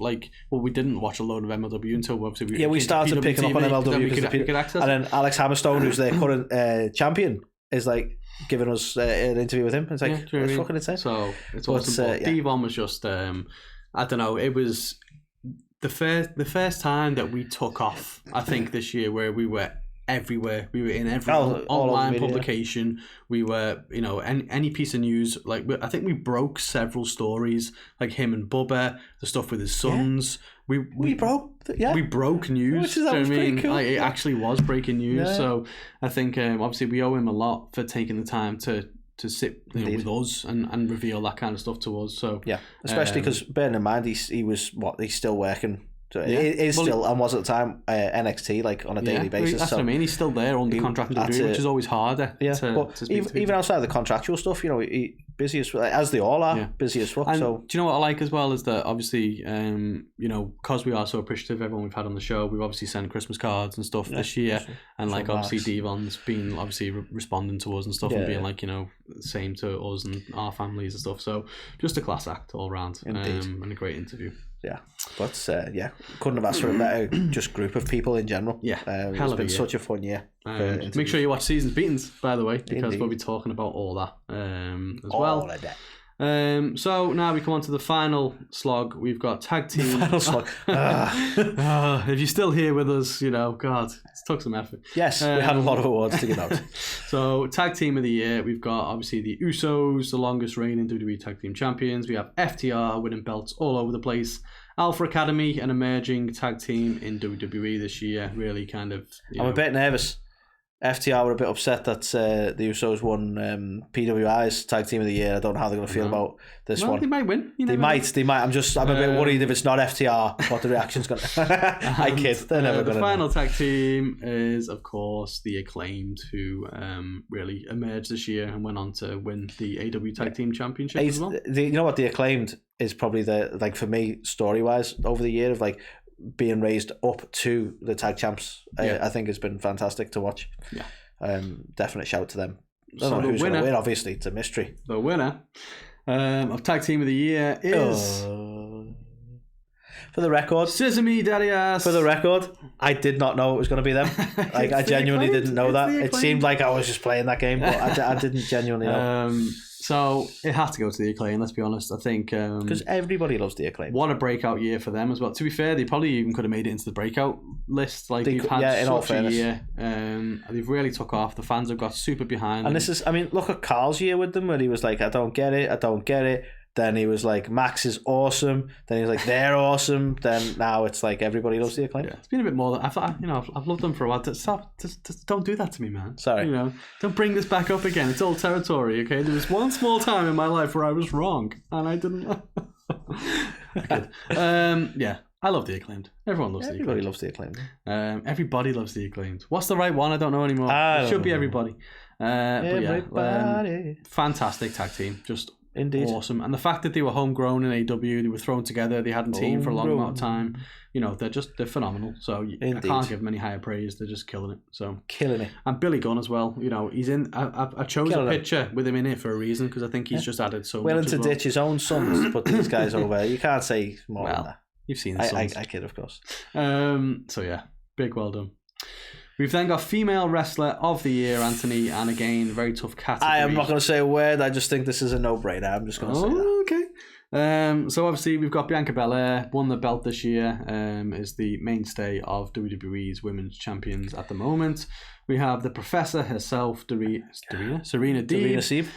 we didn't watch a load of MLW until obviously we started picking up on MLW because we could access. And then Alex Hammerstone, who's their current champion, is like giving us an interview with him. It's like it's fucking insane. So it's awesome. But Devon was just I don't know. It was the first time that we took off. I think this year where we were everywhere. We were in every all online media. publication. We were, any piece of news. Like, I think we broke several stories, like him and Bubba, the stuff with his sons. We broke news. Which is pretty cool. It actually was breaking news. Yeah. So I think obviously we owe him a lot for taking the time to sit with us and reveal that kind of stuff to us. So yeah, especially because bearing in mind he's still working. So he is still and was at the time NXT like on a daily basis. That's what I mean. He's still there under contract, which is always harder. Yeah, but even outside of the contractual stuff, he busy as they all are, busy as fuck. And so do you know what I like as well is that obviously, because we are so appreciative of everyone we've had on the show, we've obviously sent Christmas cards and stuff this year, and like obviously Devon's been obviously responding to us and stuff and being like same to us and our families and stuff. So just a class act all round, and a great interview. Yeah, but couldn't have asked for a better just group of people in general. Yeah, it's been such a fun year. Make sure you watch Season's Beatings, by the way, because we'll be talking about all that as well. All of that. So now we come on to the final slog. We've got tag team. Final slog. If you're still here with us, God, it's took some effort. Yes, we had a lot of awards to give out. So tag team of the year, we've got obviously the Usos, the longest reigning WWE tag team champions. We have FTR winning belts all over the place. Alpha Academy, an emerging tag team in WWE this year, really kind of. I'm a bit nervous. FTR were a bit upset that the Usos won PWI's tag team of the year. I don't know how they're going to feel about this one. They might win. They might. I'm a bit worried if it's not FTR, what the reaction's going to... I kid. They're never going to... The final tag team is, of course, the Acclaimed, who really emerged this year and went on to win the AEW Tag Team Championship as well. You know what? The Acclaimed is probably for me, story-wise, over the year of being raised up to the tag champs. I think it's been fantastic to watch. Yeah, definite shout to them. I don't know who's going to win. Obviously, it's a mystery. The winner of tag team of the year is, for the record, Sesame Daddy Ass. For the record, I did not know it was going to be them. I genuinely didn't know that. It seemed like I was just playing that game, but I didn't genuinely know. So it has to go to the Acclaim, let's be honest. I think because everybody loves the Acclaim. What a breakout year for them as well. To be fair, they probably even could have made it into the breakout list. They've had such a year. They've really took off. The fans have got super behind. And this is, look at Carl's year with them, where he was like, I don't get it. Then he was like, Max is awesome. Then he was like, they're awesome. Then now it's like everybody loves the Acclaim. Yeah, it's been a bit more than I've loved them for a while. Stop, just don't do that to me, man. Sorry. Don't bring this back up again. It's old territory, okay? There was one small time in my life where I was wrong and I didn't. Yeah, I love the Acclaimed. Everyone loves the Acclaimed. Everybody loves the Acclaimed. Everybody loves the Acclaimed. What's the right one? I don't know anymore. It should be everybody. Fantastic tag team. Just indeed awesome. And the fact that they were homegrown in AEW, they were thrown together, they hadn't teamed for a long amount of time. They're phenomenal. So I can't give them any higher praise. They're just killing it. So killing it. And Billy Gunn as well. He's in. I chose a picture with him in it for a reason because I think he's just added so much. Willing to ditch his own sons to put these guys over. You can't say more than that. You've seen the sons. I kid, of course. So yeah, big well done. We've then got Female Wrestler of the Year, Anthony, and again, very tough category. I am not going to say a word. I just think this is a no-brainer. I'm just going to say that. Okay. So obviously we've got Bianca Belair, won the belt this year, is the mainstay of WWE's Women's Champions at the moment. We have the Professor herself, Serena Deeb,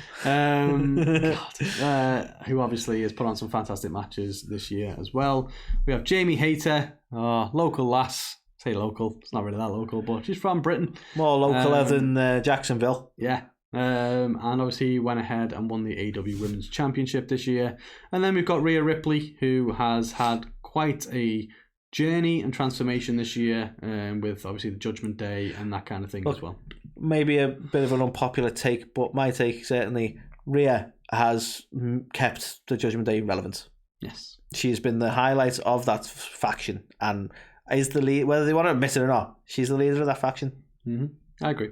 who obviously has put on some fantastic matches this year as well. We have Jamie Hayter, local lass. Say local, it's not really that local, but she's from Britain. More localer than Jacksonville. Yeah. And obviously went ahead and won the AEW Women's Championship this year. And then we've got Rhea Ripley, who has had quite a journey and transformation this year, with obviously the Judgment Day and that kind of thing as well. Maybe a bit of an unpopular take, but my take certainly, Rhea has kept the Judgment Day relevant. Yes. She has been the highlight of that faction and is the lead, whether they want to admit it or not, she's the leader of that faction. Mm-hmm. I agree.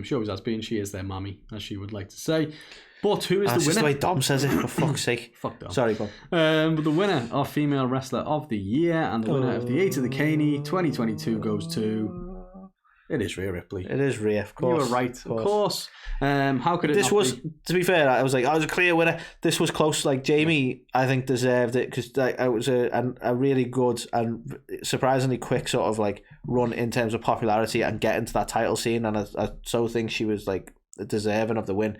She always has been. She is their mummy, as she would like to say. But who is the winner? That's the way Dom says it, for fuck's sake. Fuck Dom. Sorry, Bob. But the winner of Female Wrestler of the Year and the winner of the A2THEKNIES 2022 goes to It is Rhea Ripley. It is Rhea, of course. You were right, of course. How could it This not was, be? to be fair, I was like, I was a clear winner. This was close. Like, Jamie, I think, deserved it because it was a really good and surprisingly quick sort of like run in terms of popularity and get into that title scene. And I so think she was like deserving of the win.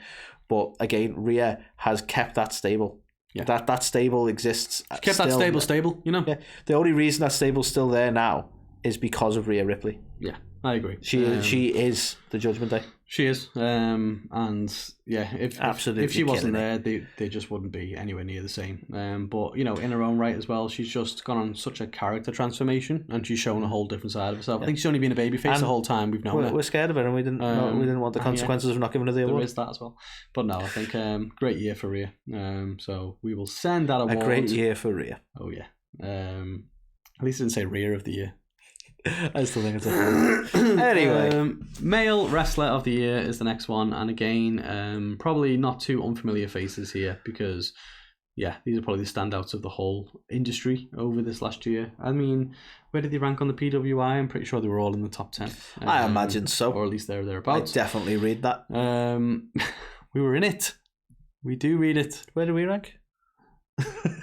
But again, Rhea has kept that stable. Yeah. That stable exists. She kept that stable, you know? Yeah. The only reason that stable's still there now is because of Rhea Ripley. Yeah, I agree. She is the Judgment Day. She is. And yeah, if she wasn't there, they just wouldn't be anywhere near the same. But, you know, in her own right as well, she's just gone on such a character transformation and she's shown a whole different side of herself. Yeah. I think she's only been a babyface the whole time we've known her. We're scared of her and we didn't want the consequences of not giving her the award. There is that as well. But no, I think great year for Rhea. So we will send that award. A great year for Rhea. Oh, yeah. At least I didn't say Rhea of the year. I still think it's a anyway. Male Wrestler of the Year is the next one, and again, probably not too unfamiliar faces here because, yeah, these are probably the standouts of the whole industry over this last year. I mean, where did they rank on the PWI? I'm pretty sure they were all in the top 10. I imagine so, or at least they're thereabouts. I definitely read that. We were in it. We do read it. Where do we rank?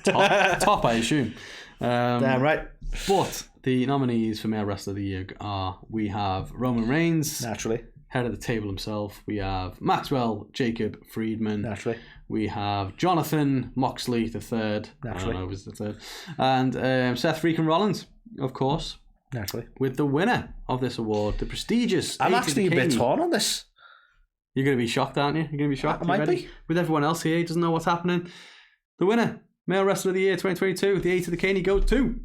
Top, I assume. Damn right. But the nominees for Male Wrestler of the Year are, we have Roman Reigns, naturally, head of the table himself. We have Maxwell Jacob Friedman, naturally. We have Jonathan Moxley the third, naturally. I don't know if it's the third, and Seth freaking Rollins, of course, naturally, with the winner of this award, the prestigious. I'm actually a bit torn on this. You're going to be shocked, aren't you? You're going to be shocked. I might be. With everyone else here, he doesn't know what's happening. The winner, Male Wrestler of the Year 2022, the A2THEKNIES goes to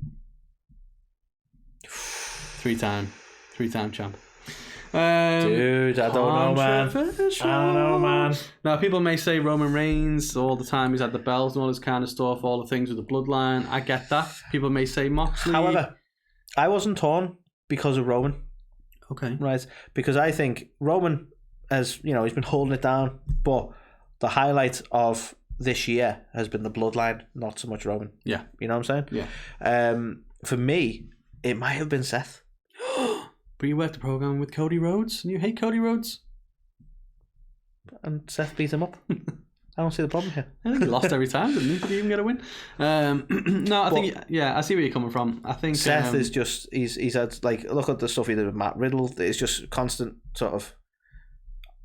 three-time champ. Dude, I don't know, man. Now, people may say Roman Reigns all the time. He's had the belts and all this kind of stuff, all the things with the bloodline. I get that. People may say Moxley. However, I wasn't torn because of Roman. Okay. Right? Because I think Roman, has, you know, he's been holding it down, but the highlight of this year has been the bloodline, not so much Roman. Yeah. You know what I'm saying? Yeah. For me, it might have been Seth. But you worked the program with Cody Rhodes, and you hate Cody Rhodes? And Seth beat him up. I don't see the problem here. I think he lost every time, didn't he? Did he even get a win? No, I think, yeah, I see where you're coming from. I think Seth is just, he's had, like, look at the stuff he did with Matt Riddle. It's just constant sort of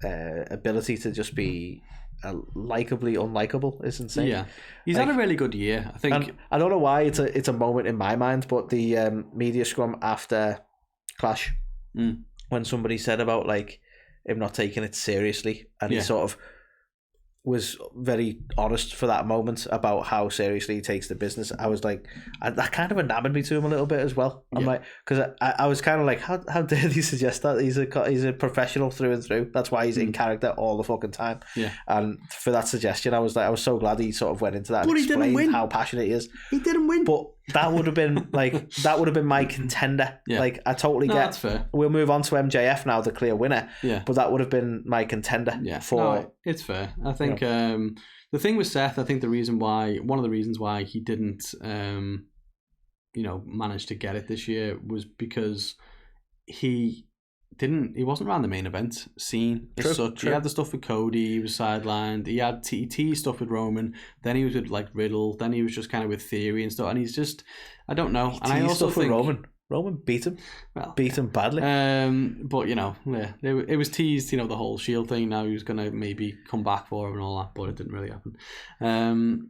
ability to just be likably unlikable is insane. Yeah, he's had a really good year, I think. And I don't know why it's a moment in my mind, but the media scrum after Clash, when somebody said about like him not taking it seriously, and he sort of was very honest for that moment about how seriously he takes the business. I was like, that kind of enamored me to him a little bit as well. I'm like, because I was kind of like, how dare he suggest that? He's a professional through and through. That's why he's in character all the fucking time. Yeah. And for that suggestion, I was so glad he sort of went into that and explained how passionate he is. He didn't win. But that would have been my contender. Yeah. Like, I totally get. That's fair. We'll move on to MJF now, the clear winner. Yeah. But that would have been my contender. Yeah. For it's fair. I think the thing with Seth, I think one of the reasons why he didn't manage to get it this year was because he wasn't around the main event scene as such. He had the stuff with Cody, he was sidelined, he had TT stuff with Roman, then he was with like Riddle, then he was just kind of with Theory and stuff, and he's just, I don't know. And I also think Roman beat him. Beat him badly. But it was teased, the whole Shield thing. Now he was gonna maybe come back for him and all that, but it didn't really happen.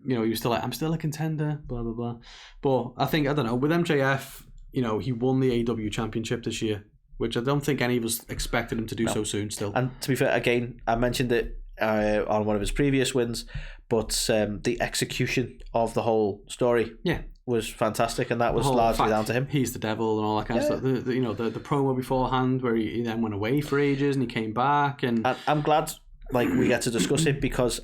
He was still like, I'm still a contender, blah blah blah. But I think, I don't know, with MJF, he won the AEW championship this year, which I don't think any of us expected him to do so soon still. And to be fair, again, I mentioned it on one of his previous wins, but the execution of the whole story was fantastic, and that was largely down to him. He's the devil and all that kind of stuff. The promo beforehand where he then went away for ages and he came back. And I'm glad we get to discuss it, because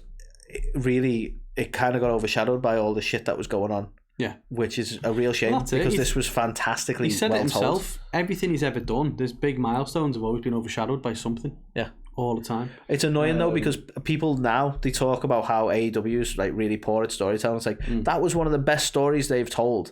it kind of got overshadowed by all the shit that was going on. Yeah, which is a real shame, because this was fantastically well told. He said it himself. Everything he's ever done, these big milestones have always been overshadowed by something. Yeah, all the time. It's annoying though, because people now, they talk about how AEW is like really poor at storytelling. It's like that was one of the best stories they've told,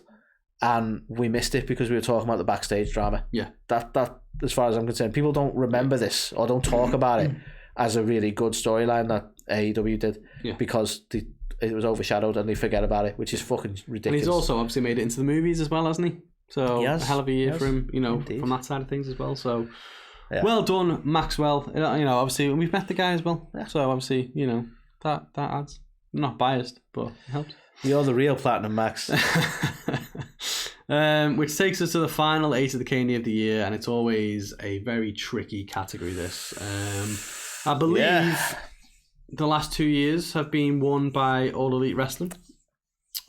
and we missed it because we were talking about the backstage drama. Yeah. That as far as I'm concerned, people don't remember this or don't talk about it as a really good storyline that AEW did because it was overshadowed and they forget about it, which is fucking ridiculous. And he's also obviously made it into the movies as well, hasn't he? So a hell of a year for him, Indeed. from that side of things as well. So well done, Maxwell. Obviously we've met the guy as well. Yeah. So obviously, that adds. I'm not biased, but it helps. You're the real Platinum Max. Which takes us to the final A2THEKNIES of the year, and it's always a very tricky category, this. I believe the last 2 years have been won by All Elite Wrestling.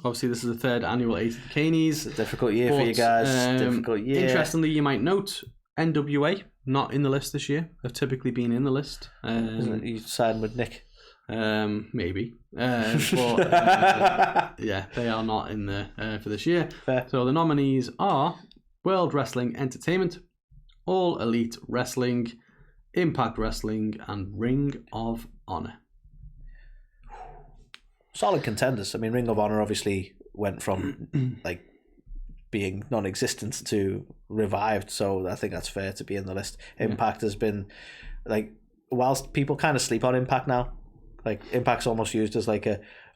Obviously, this is the third annual A2THEKNIES. It's a difficult year for you guys. Difficult year. Interestingly, you might note NWA, not in the list this year, have typically been in the list. Isn't it you siding with Nick? Maybe. But they are not in there for this year. Fair. So the nominees are World Wrestling Entertainment, All Elite Wrestling, Impact Wrestling, and Ring of Honor. Solid contenders. I mean, Ring of Honor obviously went from like being non-existent to revived, so I think that's fair to be in the list. Impact has been like, whilst people kind of sleep on Impact now, like Impact's almost used as like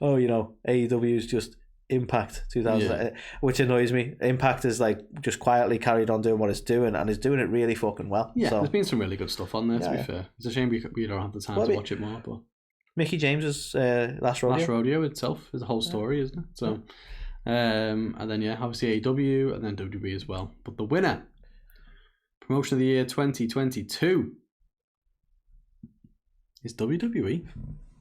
AEW is just Impact 2000, which annoys me. Impact is like just quietly carried on doing what it's doing and is doing it really fucking well. Yeah, so, there's been some really good stuff on there, to be fair. It's a shame we don't have the time to watch it more, but Mickey James's Last Rodeo. Last Rodeo itself is a whole story, isn't it? So, and then obviously AEW and then WWE as well. But the winner, Promotion of the Year 2022, is WWE.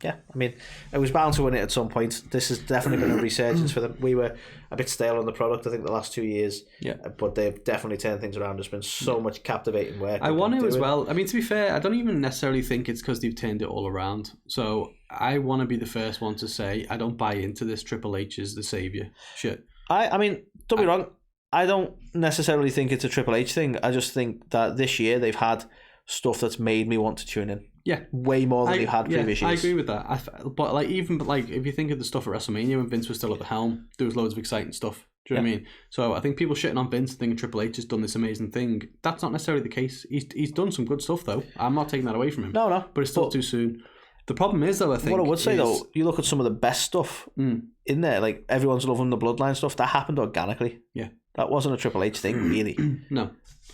Yeah, I mean, it was bound to win it at some point. This has definitely been a resurgence for them. We were a bit stale on the product, I think, the last 2 years. Yeah. But they've definitely turned things around. There's been so much captivating work. I want to as well. I mean, to be fair, I don't even necessarily think it's because they've turned it all around. So I want to be the first one to say I don't buy into this Triple H is the saviour shit. I mean, don't be wrong. I don't necessarily think it's a Triple H thing. I just think that this year they've had stuff that's made me want to tune in. Yeah, way more than they've had previous years. I agree with that. But if you think of the stuff at WrestleMania when Vince was still at the helm, there was loads of exciting stuff. Do you know what I mean? So I think people shitting on Vince thinking Triple H has done this amazing thing. That's not necessarily the case. He's done some good stuff though. I'm not taking that away from him. No. But it's still too soon. The problem is though, I think what I would say though, you look at some of the best stuff in there, like everyone's loving the Bloodline stuff. That happened organically. Yeah, that wasn't a Triple H thing, really. No.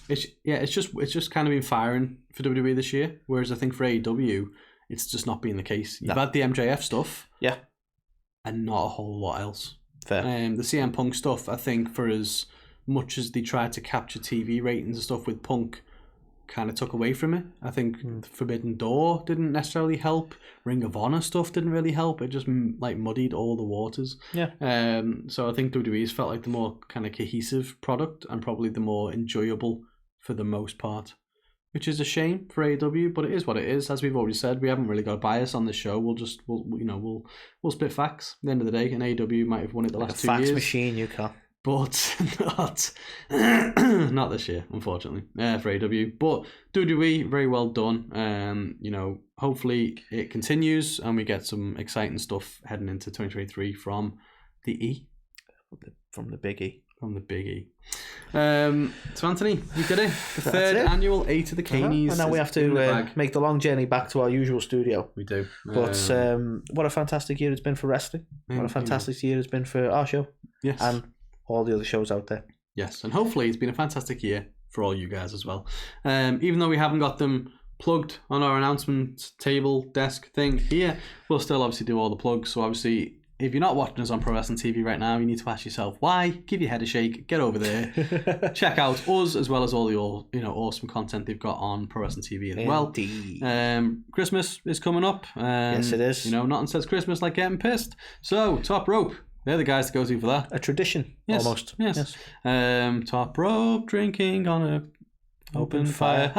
It's just kind of been firing for WWE this year, whereas I think for AEW, it's just not been the case. You've had the MJF stuff, and not a whole lot else. Fair. The CM Punk stuff, I think, for as much as they tried to capture TV ratings and stuff with Punk, kind of took away from it. I think Forbidden Door didn't necessarily help. Ring of Honor stuff didn't really help. It just like muddied all the waters. Yeah. So I think WWE's felt like the more kind of cohesive product and probably the more enjoyable for the most part, which is a shame for AEW, but it is what it is. As we've already said, we haven't really got a bias on this show. We'll spit facts. At the end of the day, and AEW might have won it the last 2 years. Fax machine, you can't. But not this year, unfortunately, for AEW. But WWE, very well done. Hopefully it continues and we get some exciting stuff heading into 2023 from the E. From the Big E. From the Big E. So Anthony, we did it. The third annual A2THEKNIES. And now we have to make the long journey back to our usual studio. We do. But what a fantastic year it's been for wrestling. What a fantastic year it's been for our show. Yes. And all the other shows out there. Yes, and hopefully it's been a fantastic year for all you guys as well. Even though we haven't got them plugged on our announcement table desk thing here, we'll still obviously do all the plugs. So obviously, if you're not watching us on Pro Wrestling TV right now, you need to ask yourself why. Give your head a shake. Get over there. Check out us as well as all the awesome content they've got on Pro Wrestling TV as well. Christmas is coming up. Yes, it is. Nothing says Christmas like getting pissed. So Top Rope. They're the guys to go to for that. A tradition, almost. Yes. Top Rope, drinking on a open fire.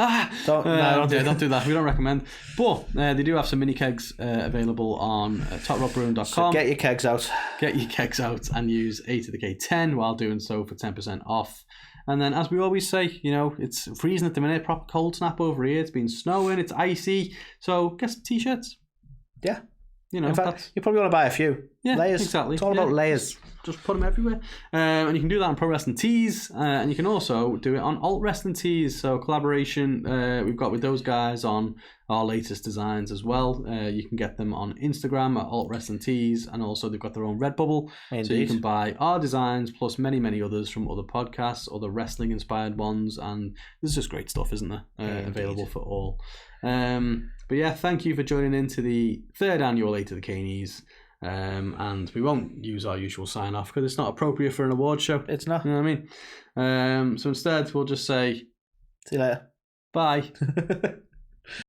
Don't do that. We don't recommend. But they do have some mini kegs available on topropebrewing.com. So get your kegs out. Get your kegs out and use A2THEK10 while doing so for 10% off. And then, as we always say, it's freezing at the minute. Proper cold snap over here. It's been snowing. It's icy. So get some t-shirts. Yeah. In fact, you probably want to buy a few. Yeah, layers. exactly. It's all about layers. Just put them everywhere. And you can do that on Pro Wrestling Tees. And you can also do it on Alt Wrestling Tees. So collaboration we've got with those guys on our latest designs as well. You can get them on Instagram at Alt Wrestling Tees. And also they've got their own Redbubble. Indeed. So you can buy our designs plus many, many others from other podcasts, other wrestling-inspired ones. And there's just great stuff, isn't there? Available for all. But yeah, thank you for joining in to the 3rd annual A2THEKNIES. And we won't use our usual sign off because it's not appropriate for an award show. It's not. You know what I mean? So instead, we'll just say, see you later. Bye.